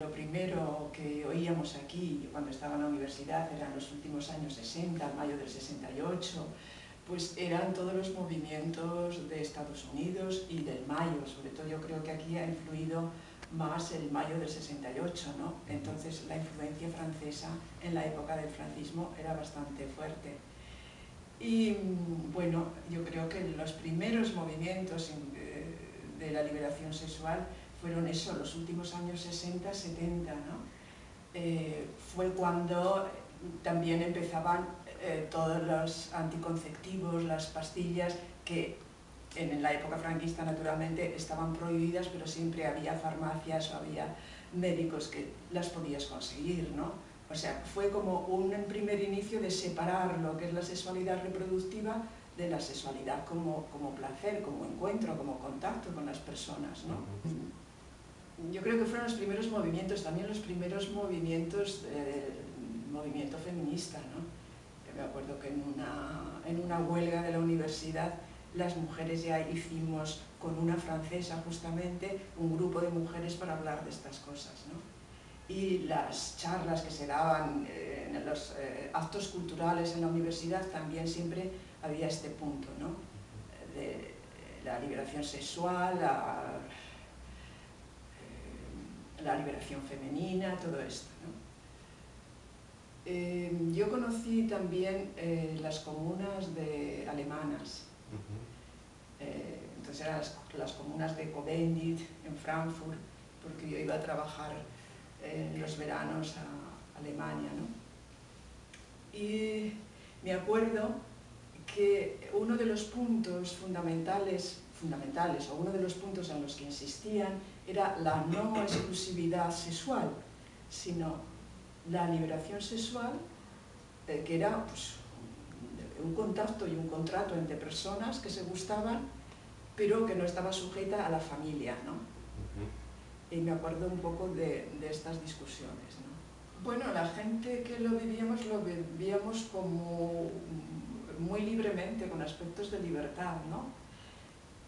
Lo primero que oíamos aquí cuando estaba en la universidad eran los últimos años 60, el mayo del 68, pues eran todos los movimientos de Estados Unidos y del mayo. Sobre todo yo creo que aquí ha influido más el mayo del 68, ¿no? Entonces la influencia francesa en la época del franquismo era bastante fuerte. Y bueno, yo creo que los primeros movimientos de la liberación sexual fueron eso, los últimos años 60, 70, ¿no? Fue cuando también empezaban todos los anticonceptivos, las pastillas, que en la época franquista naturalmente estaban prohibidas, pero siempre había farmacias o había médicos que las podías conseguir, ¿no? O sea, fue como un primer inicio de separar lo que es la sexualidad reproductiva de la sexualidad como placer, como encuentro, como contacto con las personas, ¿no? Yo creo que fueron los primeros movimientos, también los primeros movimientos del movimiento feminista, ¿no? Yo me acuerdo que en una huelga de la universidad las mujeres ya hicimos con una francesa justamente un grupo de mujeres para hablar de estas cosas, ¿no? Y las charlas que se daban en los actos culturales en la universidad también siempre había este punto, ¿no? De la liberación sexual, la liberación femenina, todo esto, ¿no? Yo conocí también las comunas alemanas. Entonces eran las comunas de Covendit, en Frankfurt, porque yo iba a trabajar en los veranos a Alemania, ¿no? Y me acuerdo que uno de los puntos fundamentales, o uno de los puntos en los que insistían, era la no exclusividad sexual, sino la liberación sexual, que era pues, un contacto y un contrato entre personas que se gustaban, pero que no estaba sujeta a la familia, ¿no? Y me acuerdo un poco de estas discusiones, ¿no? Bueno, la gente que lo vivíamos como muy libremente, con aspectos de libertad, ¿no?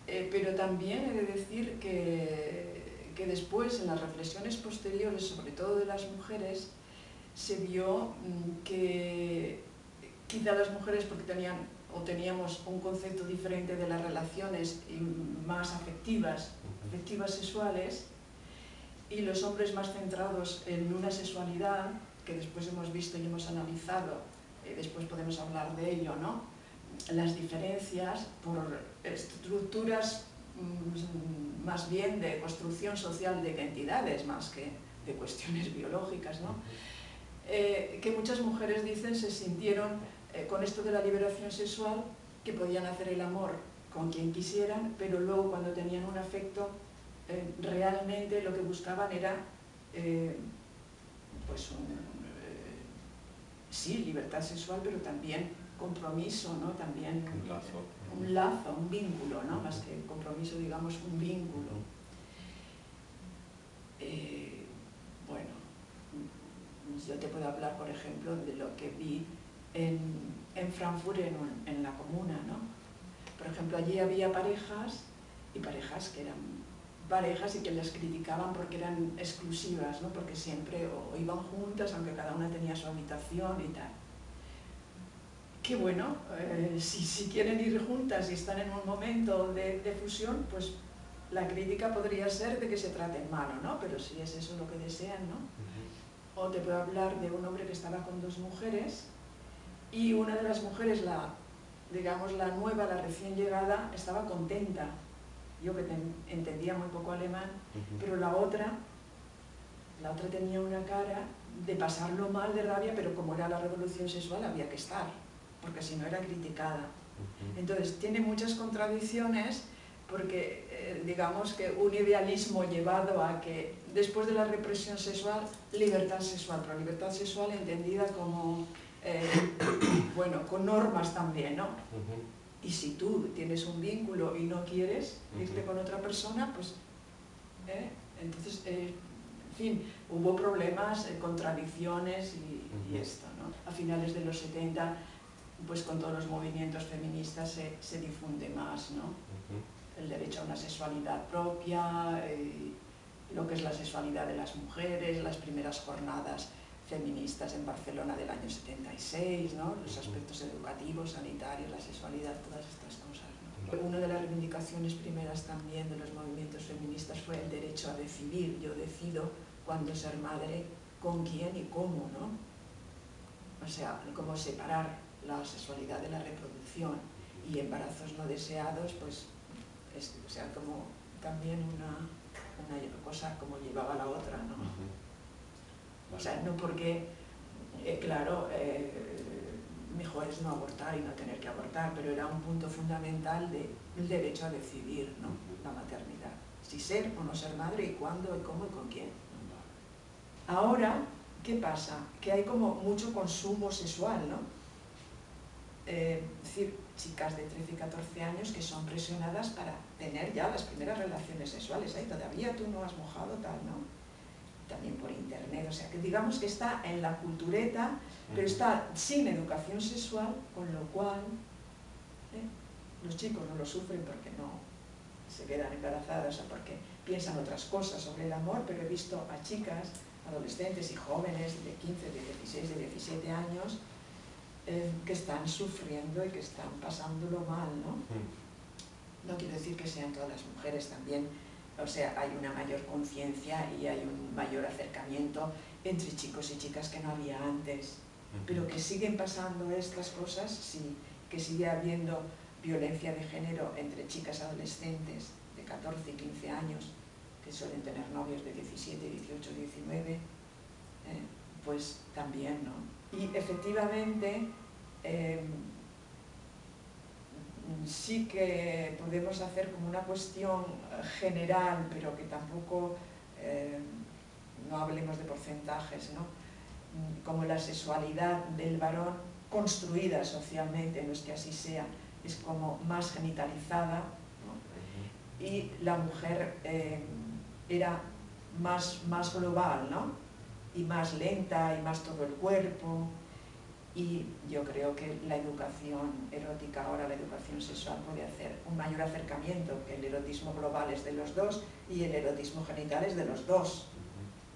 Pero también he de decir que después, en las reflexiones posteriores, sobre todo de las mujeres, se vio que quizá las mujeres, porque teníamos un concepto diferente de las relaciones más afectivas sexuales, y los hombres más centrados en una sexualidad, que después hemos visto y hemos analizado, después podemos hablar de ello, ¿no? Las diferencias por estructuras más bien de construcción social de identidades, más que de cuestiones biológicas, ¿no? Que muchas mujeres dicen se sintieron con esto de la liberación sexual que podían hacer el amor con quien quisieran, pero luego cuando tenían un afecto realmente lo que buscaban era pues sí, libertad sexual, pero también compromiso, ¿no? También un lazo, un vínculo, ¿no? Más que compromiso, digamos, un vínculo. Bueno, yo te puedo hablar, por ejemplo, de lo que vi en Frankfurt, en la comuna, ¿no? Por ejemplo, allí había parejas que eran parejas y que las criticaban porque eran exclusivas, ¿no? Porque siempre o iban juntas, aunque cada una tenía su habitación y tal. Que bueno, si quieren ir juntas y están en un momento de fusión, pues la crítica podría ser de que se traten mal, ¿no? Pero si es eso lo que desean, ¿no? O te puedo hablar de un hombre que estaba con dos mujeres y una de las mujeres, digamos la nueva, la recién llegada, estaba contenta. Yo que entendía muy poco alemán, pero la otra tenía una cara de pasarlo mal, de rabia, pero como era la revolución sexual había que estar, porque si no era criticada. Entonces tiene muchas contradicciones, porque digamos que un idealismo llevado a que después de la represión sexual, libertad sexual, pero libertad sexual entendida como, bueno, con normas también, ¿no? Y si tú tienes un vínculo y no quieres irte con otra persona, pues, entonces, en fin, hubo problemas, contradicciones y esto, ¿no? A finales de los 70, pues con todos los movimientos feministas se difunde más, ¿no? El derecho a una sexualidad propia, lo que es la sexualidad de las mujeres, las primeras jornadas feministas en Barcelona del año 76, ¿no? Los aspectos educativos, sanitarios, la sexualidad, todas estas cosas, ¿no? Una de las reivindicaciones primeras también de los movimientos feministas fue el derecho a decidir. Yo decido cuándo ser madre, con quién y cómo, ¿no? O sea, cómo separar la sexualidad de la reproducción, y embarazos no deseados, pues, o sea, como también una cosa como llevaba la otra, ¿no? O sea, no porque, claro, mejor es no abortar y no tener que abortar, pero era un punto fundamental del derecho a decidir, ¿no? La maternidad. Si ser o no ser madre, y cuándo, y cómo, y con quién. Ahora, ¿qué pasa? Que hay como mucho consumo sexual, ¿no? Es decir, chicas de 13 y 14 años que son presionadas para tener ya las primeras relaciones sexuales. Ay, todavía tú no has mojado, tal, ¿no? También por internet, o sea, que digamos que está en la cultureta, pero está sin educación sexual, con lo cual los chicos no lo sufren porque no se quedan embarazadas o porque piensan otras cosas sobre el amor, pero he visto a chicas, adolescentes y jóvenes de 15, de 16, de 17 años que están sufriendo y que están pasándolo mal, ¿no? No quiero decir que sean todas las mujeres también, o sea, hay una mayor conciencia y hay un mayor acercamiento entre chicos y chicas que no había antes, pero que siguen pasando estas cosas, sí, que sigue habiendo violencia de género entre chicas adolescentes de 14 y 15 años, que suelen tener novios de 17, 18, 19, pues también, ¿no? Y efectivamente, sí que podemos hacer como una cuestión general, pero que tampoco, no hablemos de porcentajes, ¿no? Como la sexualidad del varón construida socialmente, no es que así sea, es como más genitalizada, ¿no? Y la mujer era más global, ¿no? Y más lenta, y más todo el cuerpo. Y yo creo que la educación erótica, ahora la educación sexual, puede hacer un mayor acercamiento, que el erotismo global es de los dos y el erotismo genital es de los dos.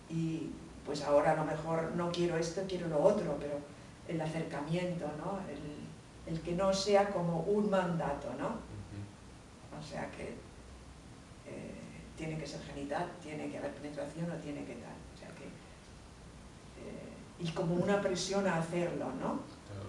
Y pues ahora a lo mejor no quiero esto, quiero lo otro, pero el acercamiento, ¿no? El que no sea como un mandato, ¿no? O sea que tiene que ser genital, tiene que haber penetración o tiene que tal. O sea que, y como una presión a hacerlo, ¿no?